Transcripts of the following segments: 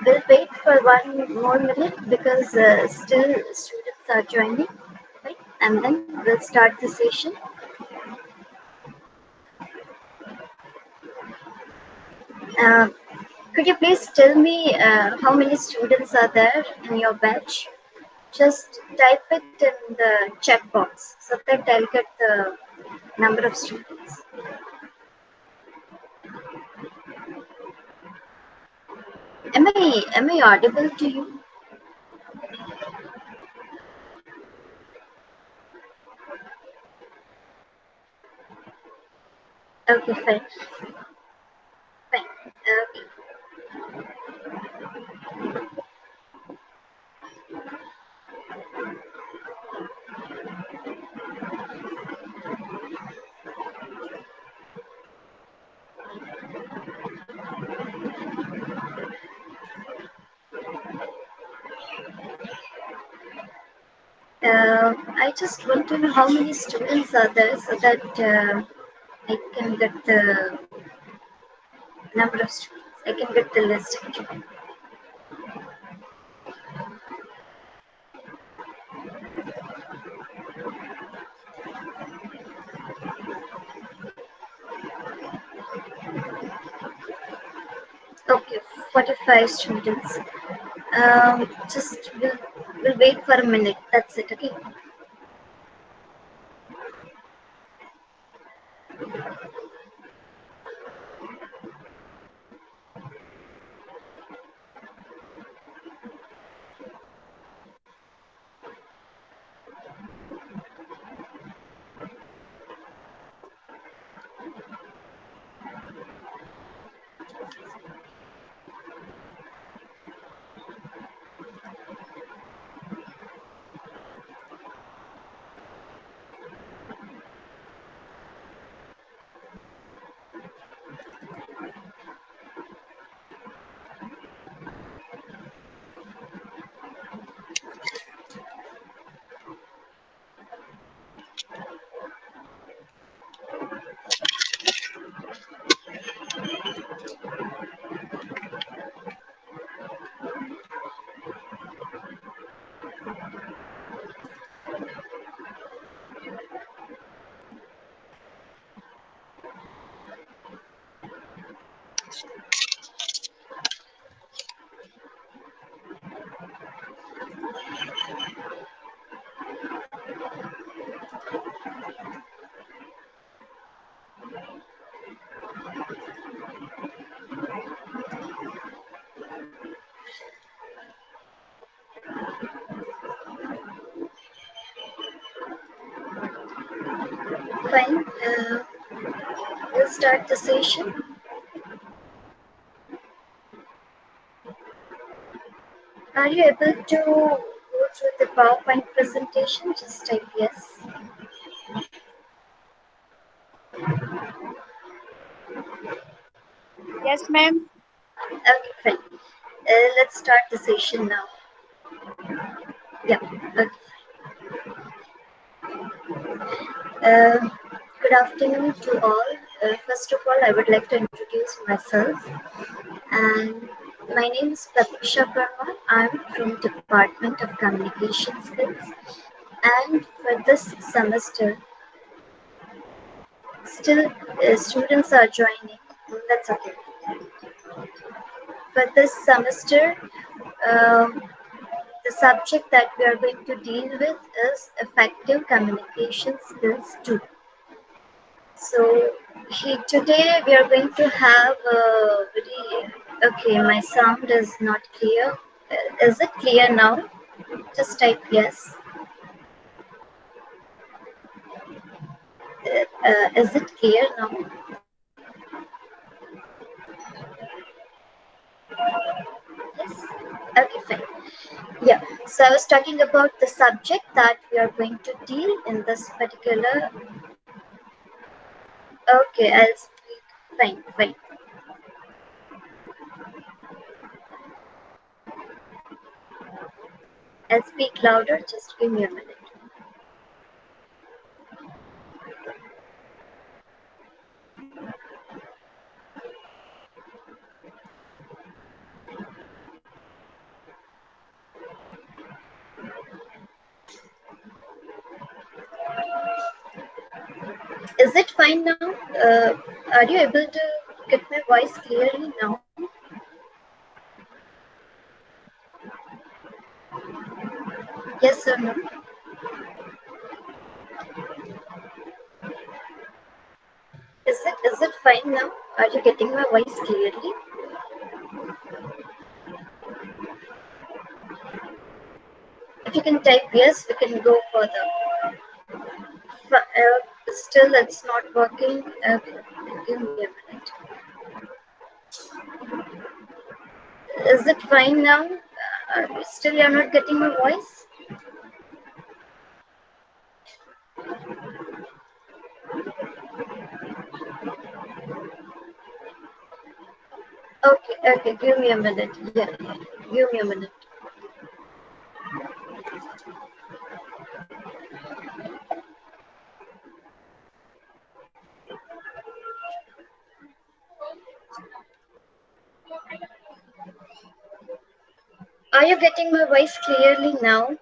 We'll wait for one more minute because still students are joining, right? And then we'll start the session. Uh, could you please tell me how many students are there in your batch? Just type it in the chat box so that I'll get the number of students. Am I audible to you? Okay, fine. Fine. I just want to know how many students are there so that I can get the number of students. I can get the list actually. Okay, 45 students. Just we'll wait for a minute. That's it. Okay. Fine. We'll start the session. Are you able to go through the PowerPoint presentation? Just type yes. Yes, ma'am. Okay, fine. Let's start the session now. Yeah. Okay. Uh, Good afternoon to all. First of all, I would like to introduce myself. And my name is Pratiksha Parmar. I'm from Department of Communication Skills. And for this semester, still students are joining. That's okay. For this semester, um, the subject that we are going to deal with is effective communication skills 2. So today we are going to have a very, okay, my sound is not clear. Is it clear now? Just type yes. Is it clear now? Yes. Okay, fine. Yeah. So I was talking about the subject that we are going to deal in this particular. Okay, I'll speak. Fine, fine. I'll speak louder. Just give me a minute. Is it fine now? Are you able to get my voice clearly now? Yes or no? Is it fine now? Are you getting my voice clearly? If you can type yes, we can go further. Still, it's not working. Give me a minute. Is it fine now? Still, you're not getting my voice? Okay, okay. Give me a minute. Yeah, yeah. Give me a minute. Are you getting my voice clearly now?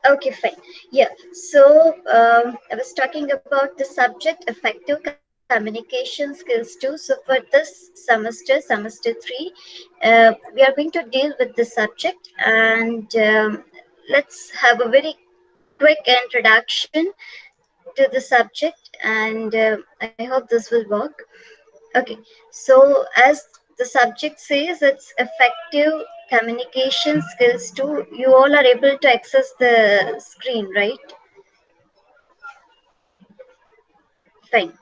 Okay, fine. Yeah. So I was talking about the subject effective communication skills too. So for this semester 3, we are going to deal with the subject, and let's have a very quick introduction to the subject, and I hope this will work. Okay, so as the subject says, it's effective communication skills too. You all are able to access the screen, right? Fine.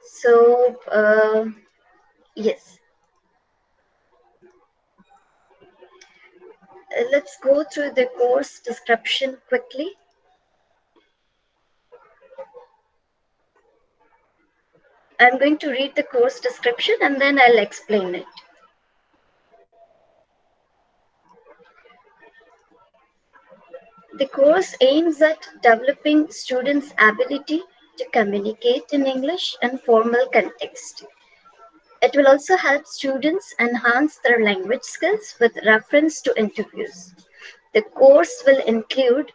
So, yes, let's go through the course description quickly. I'm going to read the course description and then I'll explain it. The course aims at developing students' ability to communicate in English and formal context. It will also help students enhance their language skills with reference to interviews. The course will include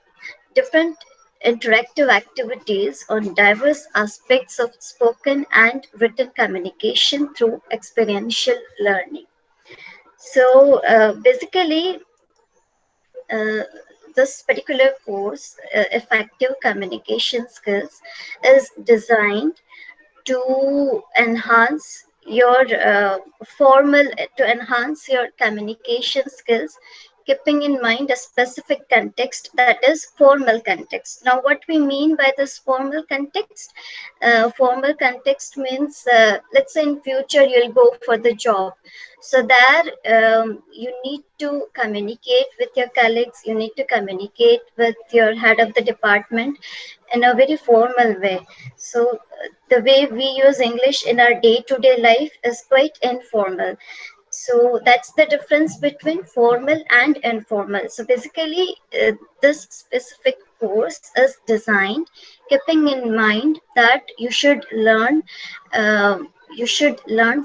different interactive activities on diverse aspects of spoken and written communication through experiential learning. So basically, uh, this particular course, Effective Communication Skills, is designed to enhance your formal to enhance your communication skills, keeping in mind a specific context, that is formal context. Now what we mean by this formal context, formal context means, let's say in future you'll go for the job, so there you need to communicate with your colleagues, you need to communicate with your head of the department in a very formal way. So the way we use English in our day-to-day life is quite informal. So that's the difference between formal and informal. So basically, this specific course is designed keeping in mind that you should learn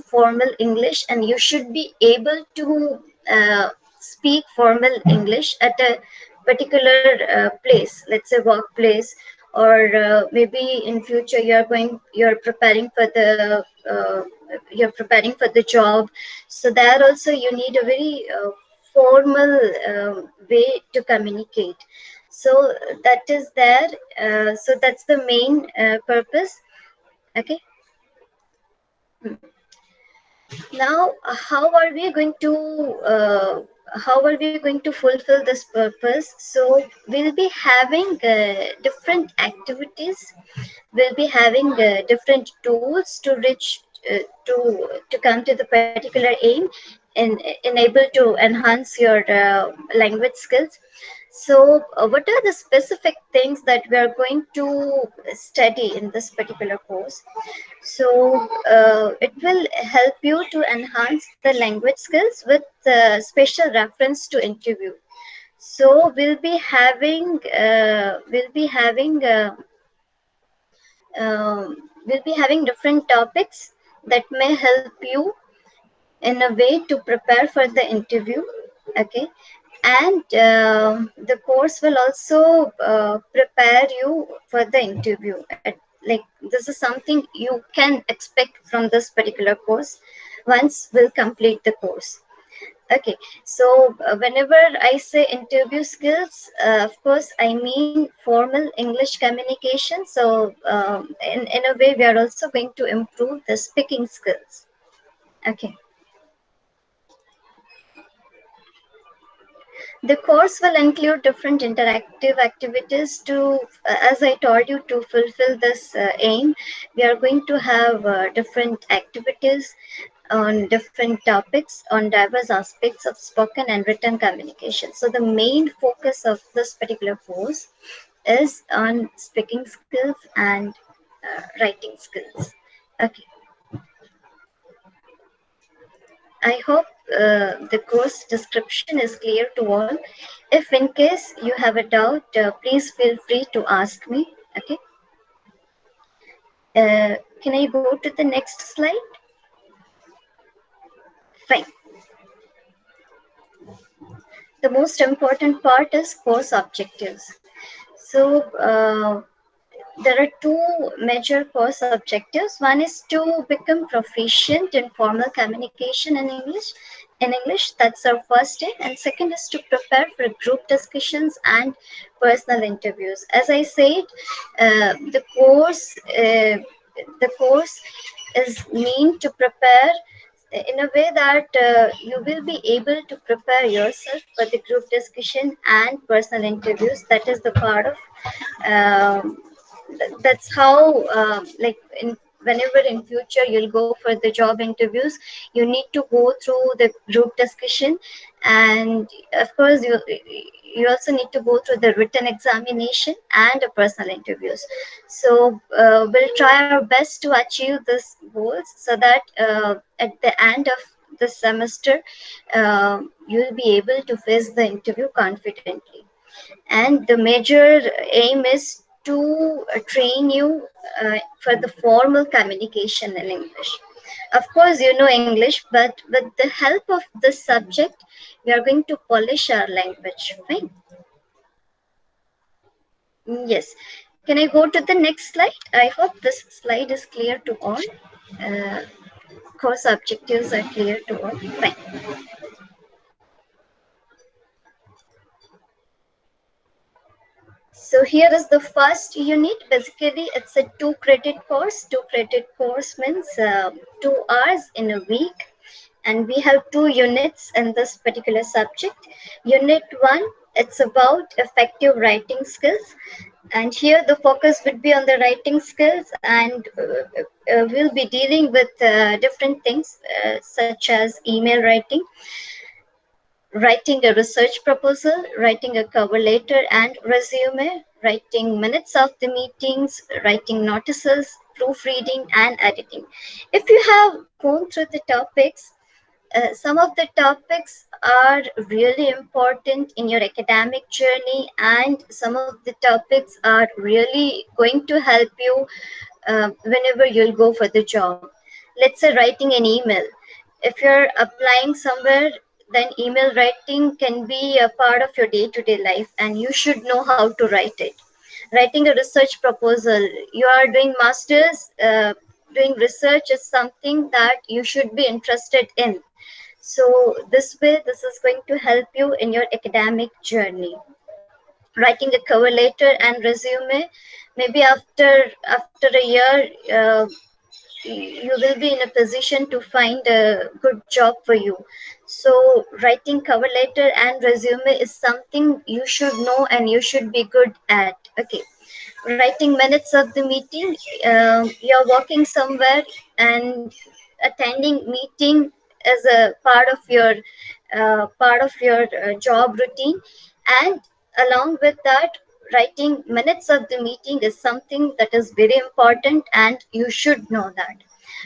formal English, and you should be able to speak formal English at a particular place, let's say workplace, or maybe in future uh, you're preparing for the job. So there also you need a very formal way to communicate. So that is there. So that's the main purpose. Okay. Now how are we going to fulfill this purpose? So we'll be having different activities, we'll be having different tools to reach to come to the particular aim and enable to enhance your language skills. So what are the specific things that we are going to study in this particular course? So it will help you to enhance the language skills with special reference to interview. So we'll be having different topics that may help you in a way to prepare for the interview. Okay. And the course will also prepare you for the interview. Like, this is something you can expect from this particular course once we'll complete the course. Okay. So whenever I say interview skills, of course I mean formal English communication. So in a way, we are also going to improve the speaking skills. Okay. The course will include different interactive activities to, as I told you, to fulfill this aim. We are going to have different activities on different topics on diverse aspects of spoken and written communication. So the main focus of this particular course is on speaking skills and writing skills. Okay. I hope the course description is clear to all. If in case you have a doubt, please feel free to ask me. Okay. Can I go to the next slide? Fine. The most important part is course objectives. So there are two major course objectives. One is to become proficient in formal communication in English. That's our first aim. And second is to prepare for group discussions and personal interviews. As I said, the course is meant to prepare in a way that you will be able to prepare yourself for the group discussion and personal interviews. That is the part of um, that's how like in whenever in future you'll go for the job interviews, you need to go through the group discussion, and of course you also need to go through the written examination and the personal interviews. So we'll try our best to achieve these goals so that at the end of the semester you'll be able to face the interview confidently. And the major aim is to train you for the formal communication in English. Of course, you know English, but with the help of this subject, we are going to polish our language. Fine. Yes. Can I go to the next slide? I hope this slide is clear to all. Uh, Course objectives are clear to all. Fine. So here is the first unit. Basically, it's a two credit course. Two credit course means 2 hours in a week. And we have two units in this particular subject. Unit 1, it's about effective writing skills. And here the focus would be on the writing skills, and we'll be dealing with different things such as email writing, writing a research proposal, writing a cover letter and resume, writing minutes of the meetings, writing notices, proofreading, and editing. If you have gone through the topics, some of the topics are really important in your academic journey, and some of the topics are really going to help you whenever you'll go for the job. Let's say writing an email. If you're applying somewhere, then email writing can be a part of your day to day life, and you should know how to write it. Writing a research proposal, you are doing masters, doing research is something that you should be interested in. So this way, this is going to help you in your academic journey. Writing a cover letter and resume, maybe after a year, you will be in a position to find a good job for you. So writing cover letter and resume is something you should know and you should be good at. Okay. Writing minutes of the meeting, you're working somewhere and attending meeting is a part of your job routine, and along with that, writing minutes of the meeting is something that is very important and you should know that.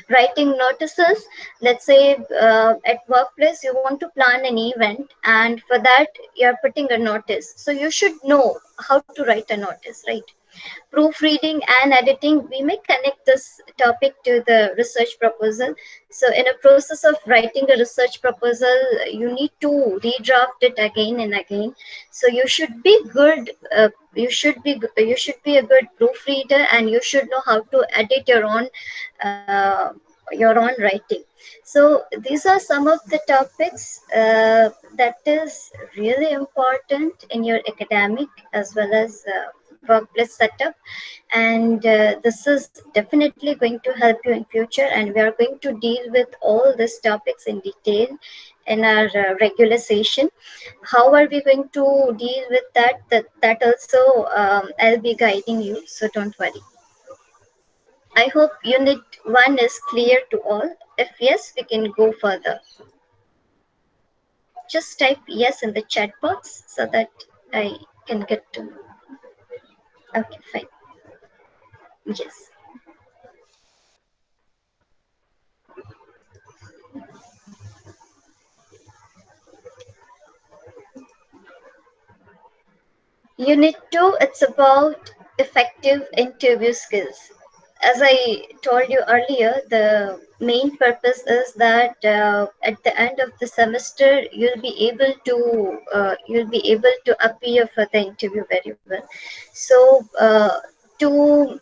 Writing notices, let's say at workplace you want to plan an event, and for that you're putting a notice, so you should know how to write a notice, right? Proofreading and editing, we may connect this topic to the research proposal. So in a process of writing a research proposal, you need to redraft it again and again. So you should be good, you should be a good proofreader, and you should know how to edit uh, your own writing. So these are some of the topics that is really important in your academic as well as workplace setup. And this is definitely going to help you in future, and we are going to deal with all these topics in detail in our regular session. How are we going to deal with that also, I'll be guiding you, so don't worry. I hope unit 1 is clear to all. If yes, we can go further. Just type yes in the chat box so that I can get to know. Okay, fine. Yes. Unit 2, it's about effective interview skills. As I told you earlier, the main purpose is that at the end of the semester, you'll be able to appear for the interview very well. So to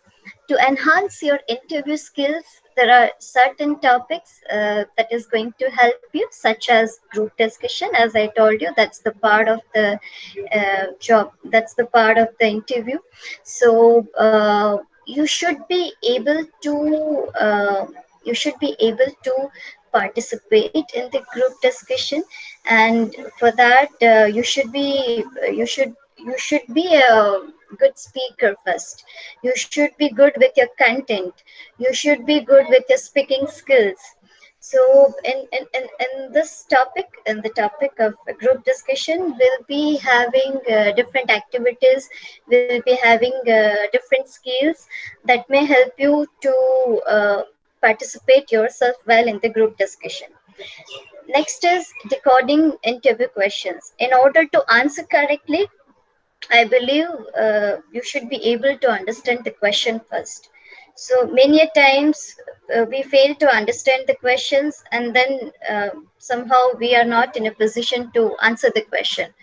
to enhance your interview skills, there are certain topics that is going to help you, such as group discussion. As I told you, that's the part of the job, that's the part of the interview. So you should be able to participate in the group discussion. And for that, you should be a good speaker first. You should be good with your content. You should be good with your speaking skills. So in this topic, in the topic of group discussion, we'll be having different activities. We'll be having different skills that may help you to participate yourself well in the group discussion. Next is decoding interview questions. In order to answer correctly, I believe you should be able to understand the question first. So many a times we fail to understand the questions, and then somehow we are not in a position to answer the question.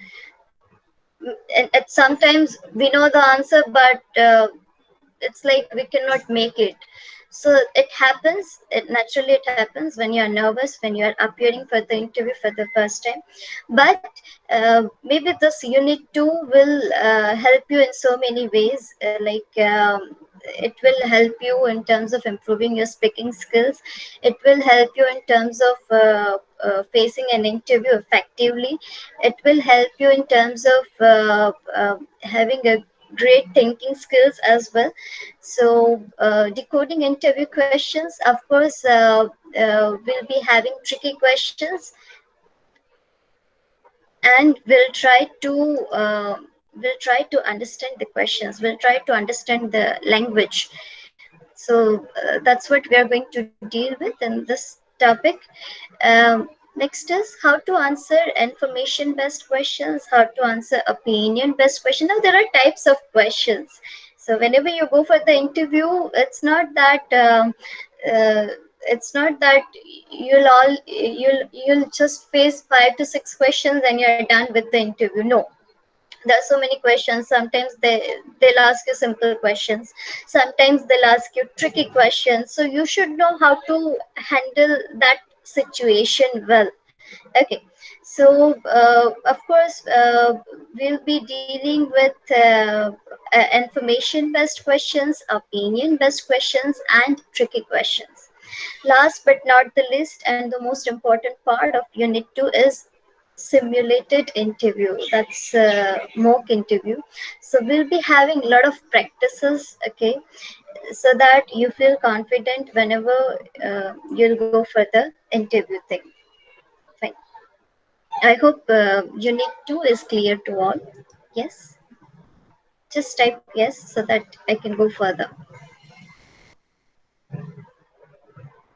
And sometimes we know the answer, but it's like we cannot make it. So it happens, it naturally it happens when you are nervous, when you are appearing for the interview for the first time. But maybe this unit 2 will help you in so many ways, it will help you in terms of improving your speaking skills. It will help you in terms of facing an interview effectively. It will help you in terms of having a great thinking skills as well. So decoding interview questions, of course, we'll be having tricky questions, and we'll try to understand the questions. We'll try to understand the language. So that's what we are going to deal with in this topic. Next is how to answer information based questions, how to answer opinion based questions. Now there are types of questions. So whenever you go for the interview, uh, it's not that you'll just face 5 to 6 questions and you're done with the interview. No, there are so many questions. Sometimes they'll ask you simple questions, sometimes they'll ask you tricky questions. So you should know how to handle that situation well. Okay. So of course, we'll be dealing with information based questions, opinion based questions, and tricky questions. Last but not the least, and the most important part of unit 2 is simulated interview. That's mock interview. So we'll be having a lot of practices, okay, so that you feel confident whenever you'll go for the interview thing. Fine. I hope unit 2 is clear to all. Yes. Just type yes so that I can go further.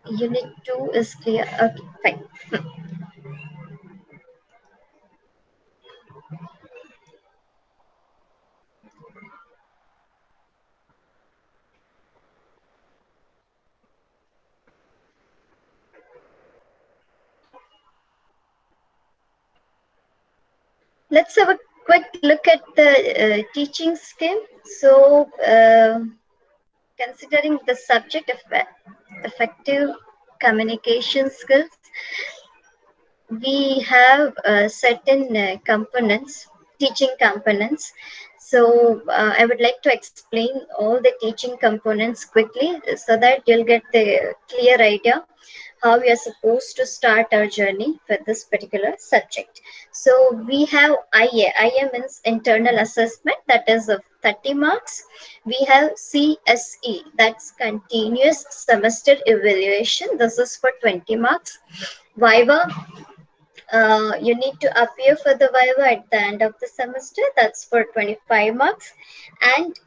Unit 2 is clear. Okay, fine. Let's have a quick look at the teaching scheme. So, considering the subject of effective communication skills, we have certain components, teaching components. So I would like to explain all the teaching components quickly so that you'll get the clear idea how we are supposed to start our journey for this particular subject. So we have IA. IA means internal assessment, that is of 30 marks. We have CSE, that's continuous semester evaluation. This is for 20 marks. Viva, you need to appear for the Viva at the end of the semester. That's for 25 marks. And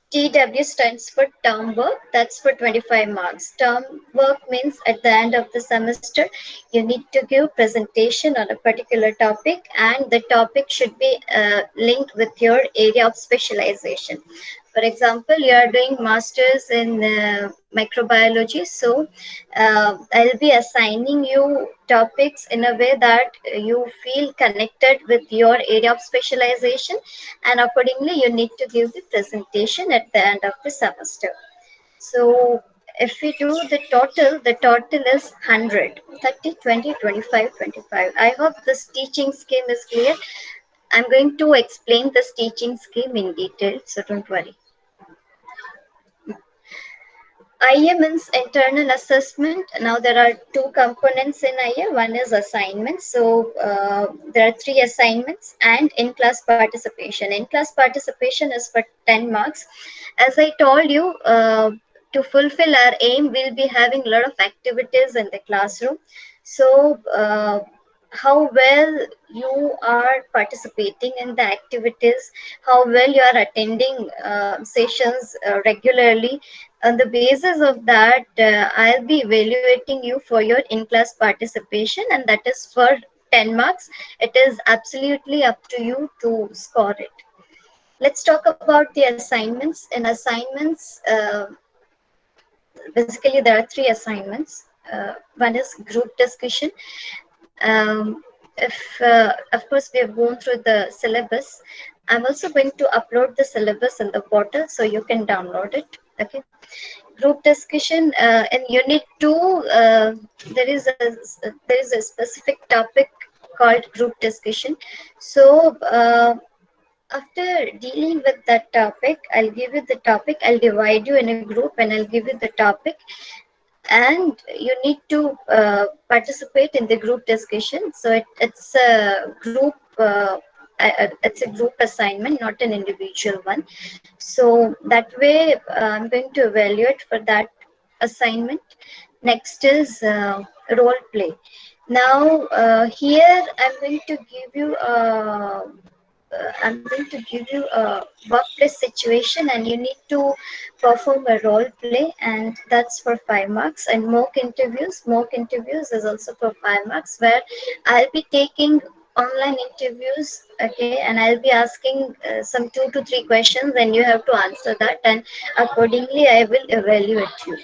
TW stands for term work. That's for 25 marks. Term work means at the end of the semester, you need to give presentation on a particular topic, and the topic should be linked with your area of specialization. For example, you are doing masters in microbiology, so I'll be assigning you topics in a way that you feel connected with your area of specialization, and accordingly you need to give the presentation at the end of the semester. So if we do the total is 100, 30, 20, 25, 25. I hope this teaching scheme is clear. I'm going to explain this teaching scheme in detail, so don't worry. IA means internal assessment. Now there are two components in IA. One is assignments. So there are three assignments and in-class participation. In-class participation is for 10 marks. As I told you, to fulfill our aim, we'll be having a lot of activities in the classroom. So how well you are participating in the activities, how well you are attending sessions regularly. On the basis of that, I'll be evaluating you for your in-class participation, and that is for 10 marks. It is absolutely up to you to score it. Let's talk about the assignments. In assignments, basically there are three assignments. One is group discussion. If of course we have gone through the syllabus, I'm also going to upload the syllabus in the portal so you can download it. Okay. Group discussion in unit 2, there is a specific topic called group discussion. So after dealing with that topic, I'll give you the topic, I'll divide you in a group, and I'll give you the topic, and you need to participate in the group discussion. So it's a group it's a group assignment, not an individual one. So that way I'm going to evaluate for that assignment. Next is role play. Now here I'm going to give you a workplace situation, and you need to perform a role play, and that's for 5 marks. And mock interviews is also for 5 marks, where I'll be taking online interviews, okay, and I'll be asking some 2 to 3 questions, and you have to answer that, and accordingly I will evaluate you.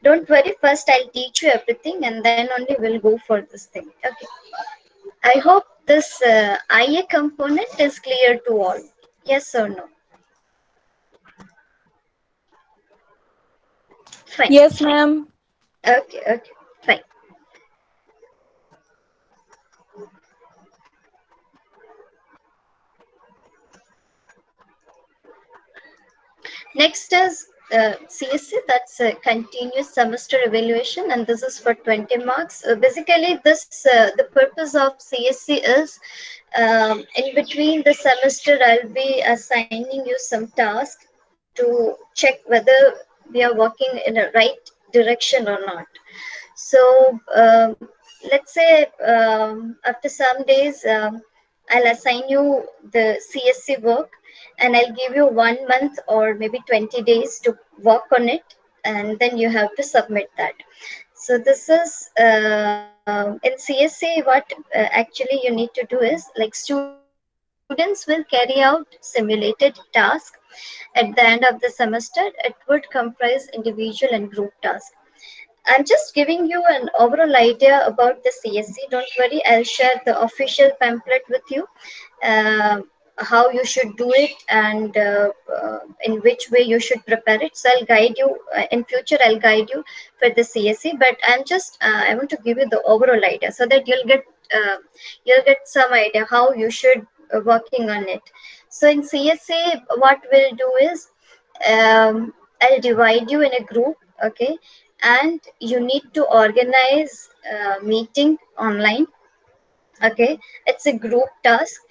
Don't worry, first I'll teach you everything, and then only we'll go for this thing. Okay. I hope this IA component is clear to all. Yes or no? Fine. Yes, ma'am. Okay, okay, fine. Next is CSC, that's a continuous semester evaluation, and this is for 20 marks. Basically, the purpose of CSC is in between the semester, I'll be assigning you some tasks to check whether we are working in a right direction or not. So let's say after some days, I'll assign you the CSC work, and I'll give you 1 month or maybe 20 days to work on it, and then you have to submit that. So this is in CSC, what actually you need to do is, like, students will carry out simulated task at the end of the semester. It would comprise individual and group tasks. I'm just giving you an overall idea about the CSC. Don't worry, I'll share the official pamphlet with you, uh, how you should do it, and in which way you should prepare it. So I'll guide you in future. I'll guide you for the CSC, but I want to give you the overall idea so that uh, you'll get some idea how you should working on it. So in CSC, what we'll do is, I'll divide you in a group, okay, and you need to organize a meeting online, okay. It's a group task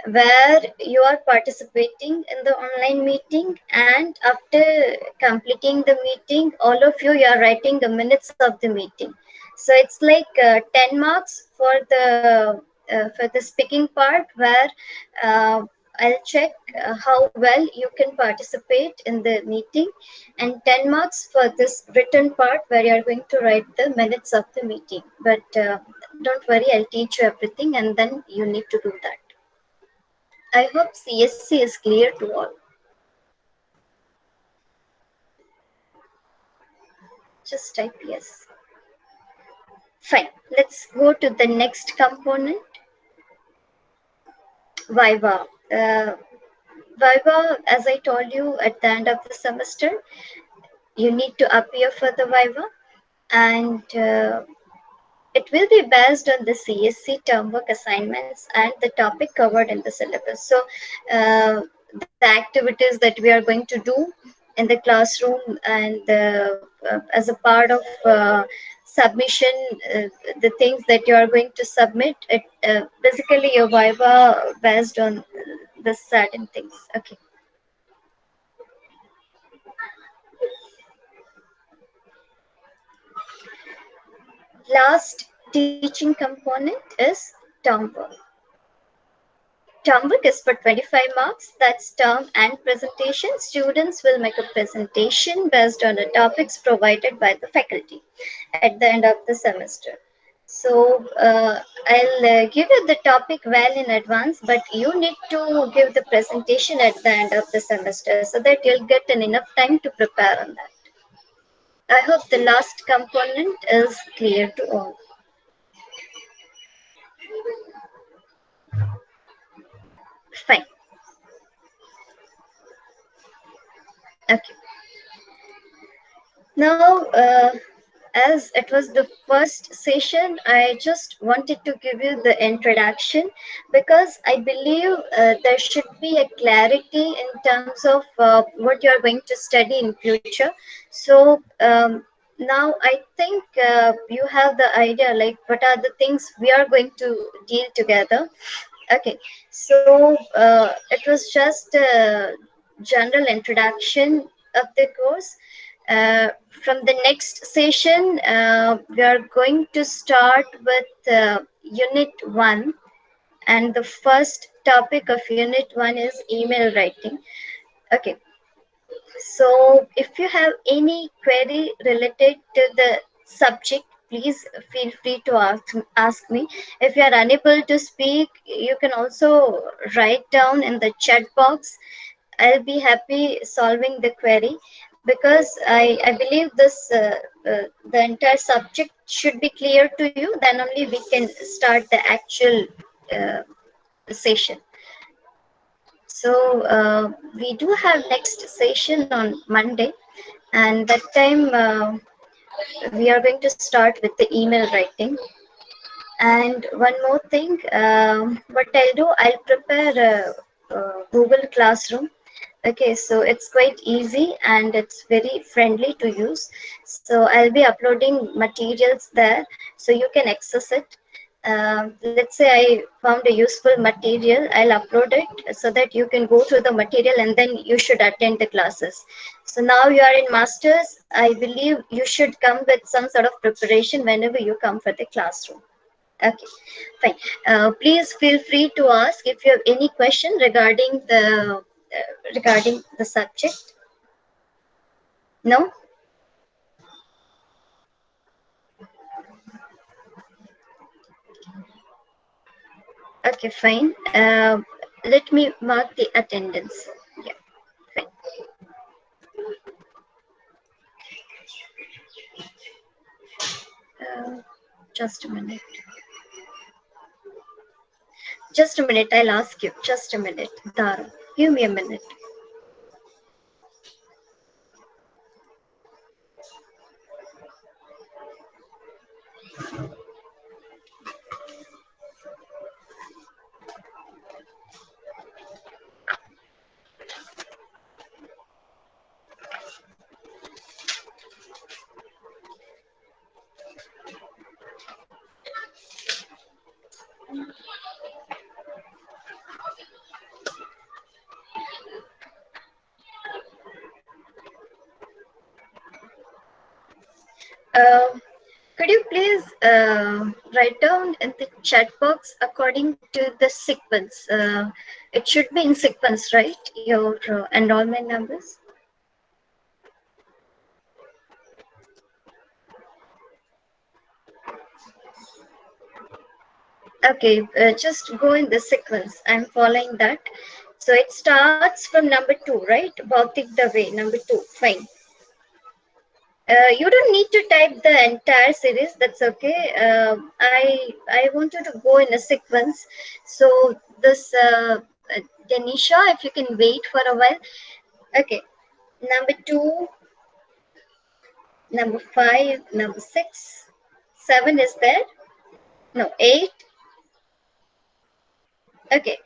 where you are participating in the online meeting, and after completing the meeting, all of you are writing the minutes of the meeting. So it's like 10 marks for the speaking part, where uh, I'll check how well you can participate in the meeting, and 10 marks for this written part where you're going to write the minutes of the meeting. But don't worry, I'll teach you everything, and then you need to do that. I hope CSC is clear to all. Just type yes. Fine. Let's go to the next component, Viva. Viva, as I told you at the end of the semester, you need to appear for the Viva, and it will be based on the CSC term work assignments and the topic covered in the syllabus. So, the activities that we are going to do in the classroom, and as a part of submission, the things that you are going to submit, it basically your viva based on the certain things. Okay. Last teaching component is term work. Term work is for 25 marks. That's term and presentation. Students will make a presentation based on the topics provided by the faculty at the end of the semester. So I'll give you the topic well in advance, but you need to give the presentation at the end of the semester so that you'll get an enough time to prepare on that. I hope the last component is clear to all. Fine. Okay. Now, as it was the first session, I just wanted to give you the introduction, because I believe there should be a clarity in terms of what you are going to study in future. So now I think you have the idea, like what are the things we are going to deal together. Okay, so it was just a general introduction of the course. From the next session, we are going to start with Unit 1, and the first topic of Unit 1 is email writing. Okay, so if you have any query related to the subject, please feel free to ask me. If you are unable to speak, you can also write down in the chat box. I'll be happy solving the query, because I believe the entire subject should be clear to you. Then only we can start the actual uh, session. So we do have next session on Monday, and that time we are going to start with the email writing. And one more thing, what I'll do, I'll prepare a Google Classroom. Okay, so it's quite easy and it's very friendly to use. So I'll be uploading materials there so you can access it. Let's say I found a useful material, I'll upload it so that you can go through the material and then you should attend the classes. So now you are in masters, I believe you should come with some sort of preparation whenever you come for the classroom. Okay, fine. Please feel free to ask if you have any question regarding the subject. No? Okay, fine. Let me mark the attendance. Yeah, fine. Just a minute. Just a minute. I'll ask you. Just a minute. Dara, give me a minute. Um, could you please write down in the chat box according to the sequence? It should be in sequence, right? Your enrollment numbers. Okay, just go in the sequence. I'm following that. So it starts from number 2, right? Bautik Dave, number 2. Fine. You don't need to type the entire series. That's okay. I want you to go in a sequence. So this Denisha, if you can wait for a while. Okay. Number 2, number 5, number 6, 7 is there. No, 8. Okay.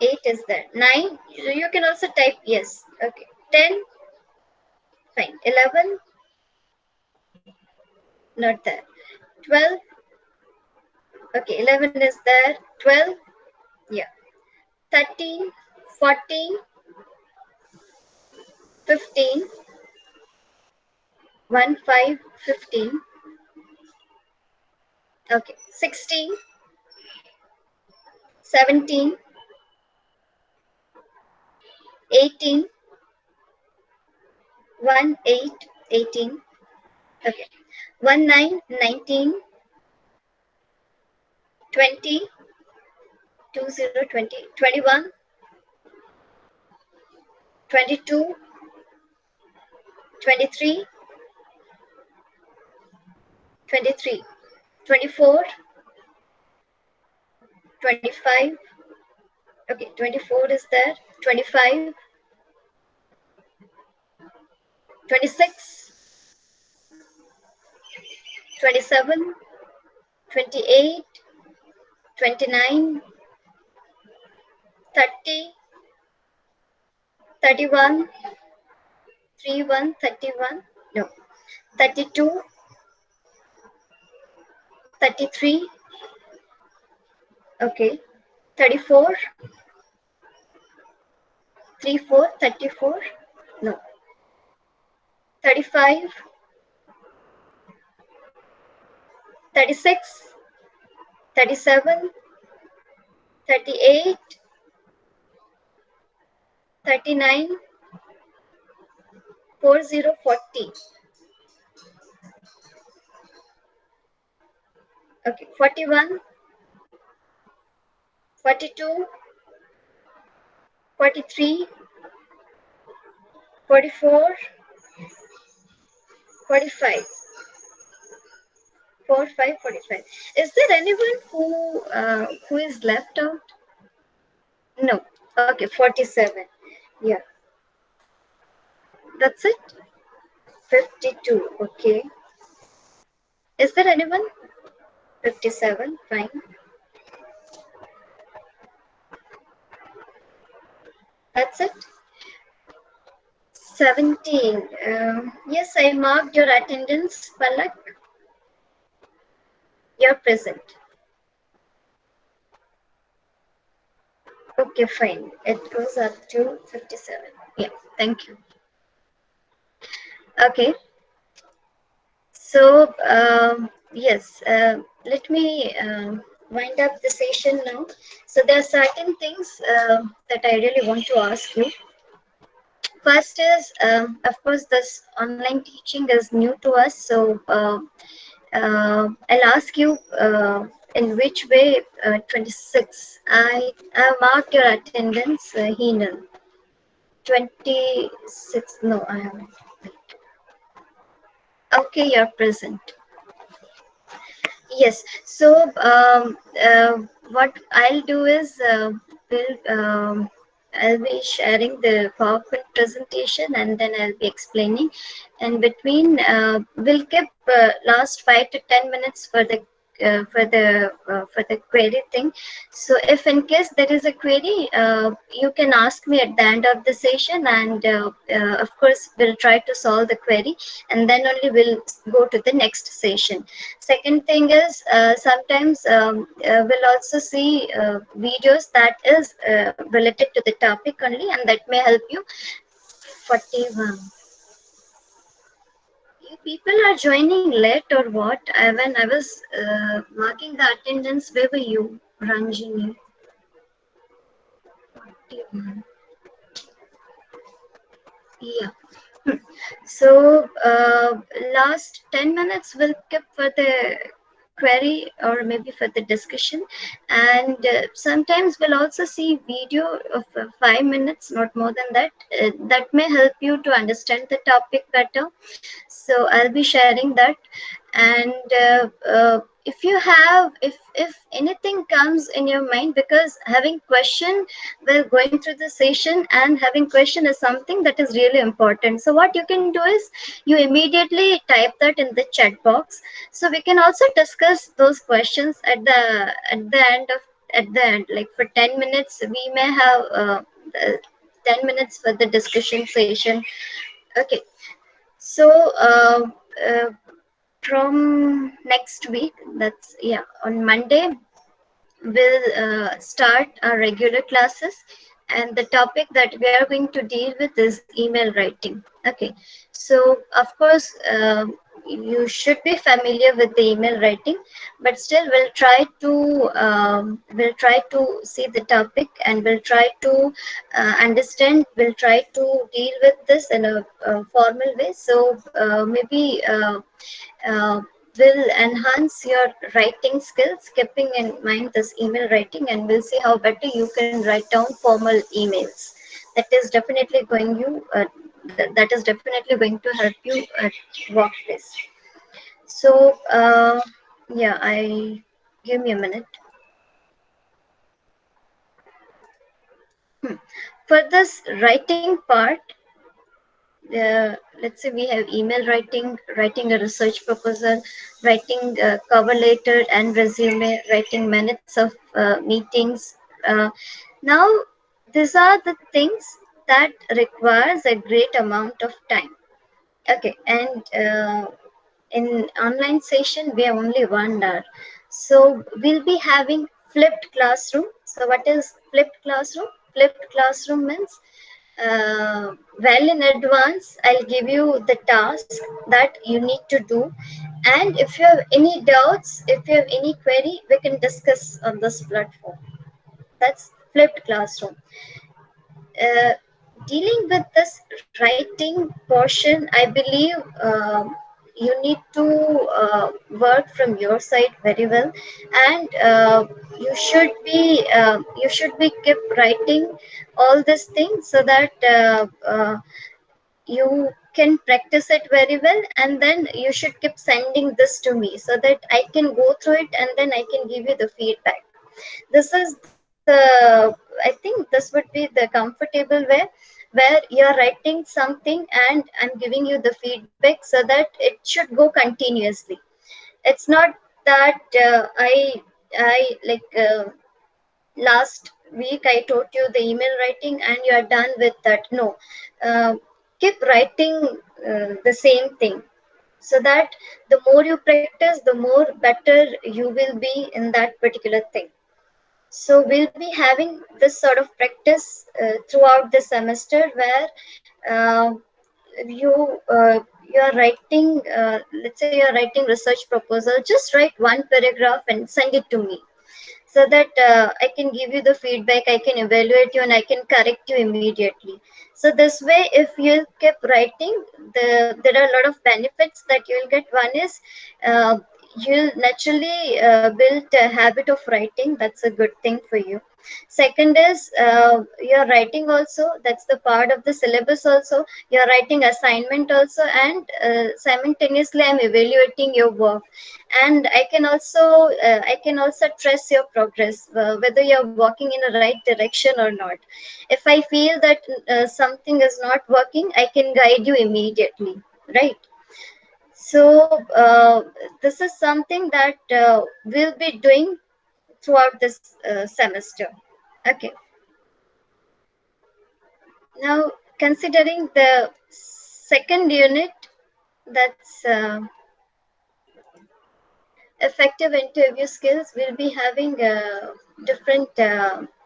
8 is there. 9. You can also type yes. Okay. 10. Fine. 11. Not there. 12. Okay. 11 is there. 12. Yeah. 13. 14. 15. 1, 5. 15. Okay. 16. 17. 18. 1, 8. 18. Okay. 1, 9. 19. 20. 2, 0. 20. 21. 22. 23. 23. 24. 25. Okay, 24 is there. 25. 26. 27. 28. 29. 30. 31. 31. 31. No. 32. 33. Okay. 34. 34. 34. No. 35. 36. 37. 38. 39. 40. 40. Okay. 41. 42. 43. 44. 45. 4, 5, 45. Is there anyone who is left out? No. Okay, 47. Yeah, that's it. 52. Okay. Is there anyone? 57. Fine. That's it. 17. Yes, I marked your attendance, Palak. You're present. Okay, fine. It goes up to 57. Yeah, thank you. Okay. So, yes, let me wind up the session now. So, there are certain things that I really want to ask you. First is, of course, this online teaching is new to us. So, I'll ask you in which way 26. I marked your attendance, Heenal. 26. No, I haven't. Okay, you're present. Yes. So what I'll do is will I'll be sharing the PowerPoint presentation, and then I'll be explaining. And between we'll keep last 5 to 10 minutes for the query thing. So if in case there is a query, you can ask me at the end of the session, and of course we'll try to solve the query, and then only we'll go to the next session. Second thing is sometimes we'll also see videos that is related to the topic only, and that may help you. 41. You people are joining late or what? When I was marking the attendance, where were you, Ranjini? 41. Yeah. So last 10 minutes will keep for the query or maybe for the discussion, and sometimes we'll also see video of 5 minutes, not more than that. That may help you to understand the topic better. So I'll be sharing that. And if you have, if anything comes in your mind, because having question while going through the session and having question is something that is really important. So what you can do is you immediately type that in the chat box, so we can also discuss those questions at the end of at the end, like for 10 minutes we may have 10 minutes for the discussion session. Okay. So uh, from next week, that's yeah, on Monday we'll start our regular classes, and the topic that we are going to deal with is email writing. Okay. So of course you should be familiar with the email writing, but still we'll try to see the topic, and we'll try to understand, we'll try to deal with this in a formal way. So maybe uh, will enhance your writing skills, keeping in mind this email writing, and we'll see how better you can write down formal emails. That is definitely going you. That is definitely going to help you at workplace. So yeah, I give me a minute. Hmm. For this writing part, let's say we have email writing, writing a research proposal, writing cover letter and resume, writing minutes of meetings. Now, these are the things that requires a great amount of time. Okay, and in online session we have only 1 hour, so we'll be having flipped classroom. So what is flipped classroom? Flipped classroom means well in advance I'll give you the task that you need to do, and if you have any doubts, if you have any query, we can discuss on this platform. That's flipped classroom. uh, Dealing with this writing portion, I believe you need to work from your side very well, and you should be keep writing all these things, so that you can practice it very well, and then you should keep sending this to me so that I can go through it, and then I can give you the feedback. This is I think this would be the comfortable way, where you're writing something and I'm giving you the feedback, so that it should go continuously. It's not that I like last week I taught you the email writing and you are done with that. No, uh, keep writing the same thing, so that the more you practice, the more better you will be in that particular thing. So we'll be having this sort of practice throughout the semester, where uh, you are writing, let's say you're writing research proposal, just write one paragraph and send it to me, so that I can give you the feedback, I can evaluate you, and I can correct you immediately. So this way, if you keep writing, there are a lot of benefits that you will get. One is uh, you'll naturally build a habit of writing. That's a good thing for you. Second is you're writing also, that's the part of the syllabus also. You're writing assignment also, and simultaneously I'm evaluating your work. And I can also trace your progress, whether you're walking in a right direction or not. If I feel that something is not working, I can guide you immediately, right? So this is something that we'll be doing throughout this semester. Okay. Now, considering the second unit, that's effective interview skills, we'll be having different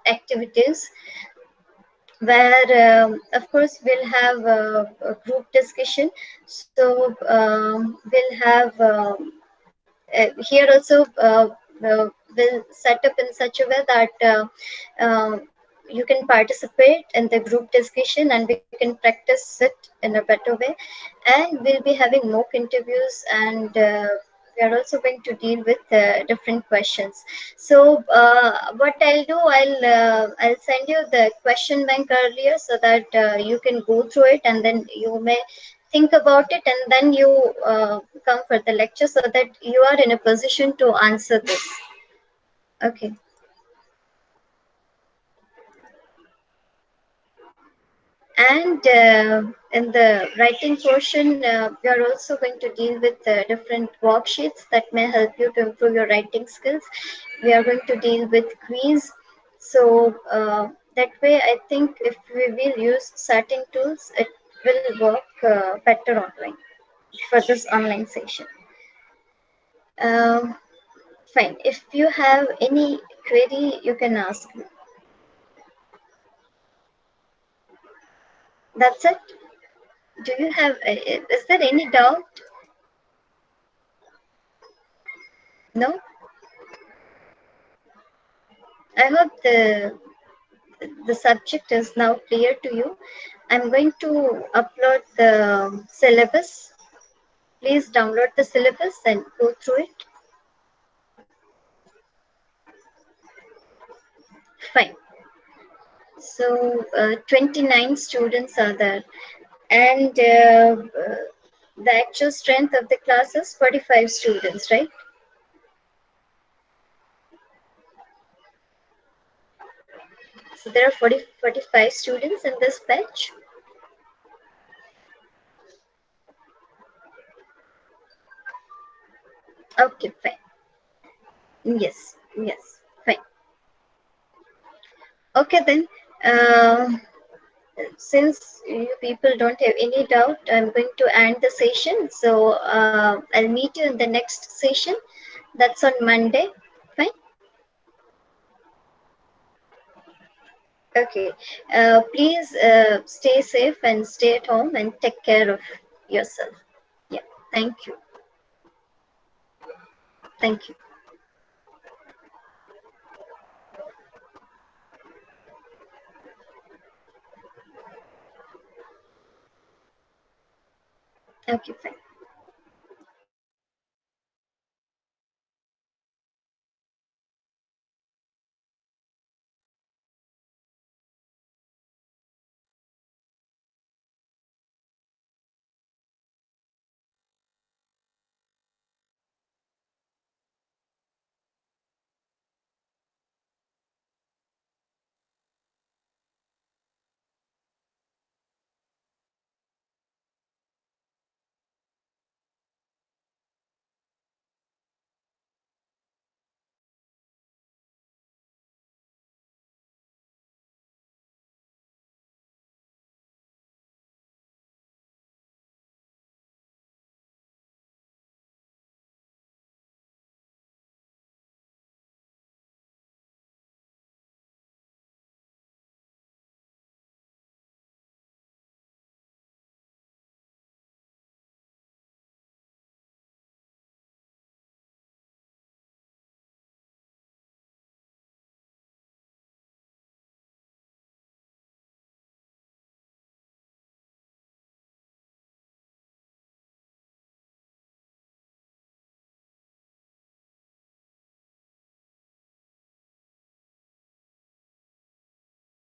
activities where, of course, we'll have a group discussion. So we'll have here also will set up in such a way that you can participate in the group discussion and we can practice it in a better way. And we'll be having mock interviews, and we are also going to deal with different questions. So what I'll do, I'll send you the question bank earlier so that you can go through it, and then you may think about it, and then you come for the lecture so that you are in a position to answer this. Okay. And in the writing portion, we are also going to deal with different worksheets that may help you to improve your writing skills. We are going to deal with quiz. So that way, I think if we will use certain tools, it will work better online for this online session. Um, Fine. If you have any query, you can ask me. That's it. Do you have? Is there any doubt? No. I hope the subject is now clear to you. I'm going to upload the syllabus. Please download the syllabus and go through it. Fine. So 29 students are there, and the actual strength of the class is 45 students, right? So there are 45 students in this batch. Okay, fine. Yes, yes, fine. Okay, then. Since you people don't have any doubt, I'm going to end the session. So I'll meet you in the next session. That's on Monday. Fine. Okay. Please stay safe and stay at home and take care of yourself. Yeah. Thank you. Thank you. Okay, fine.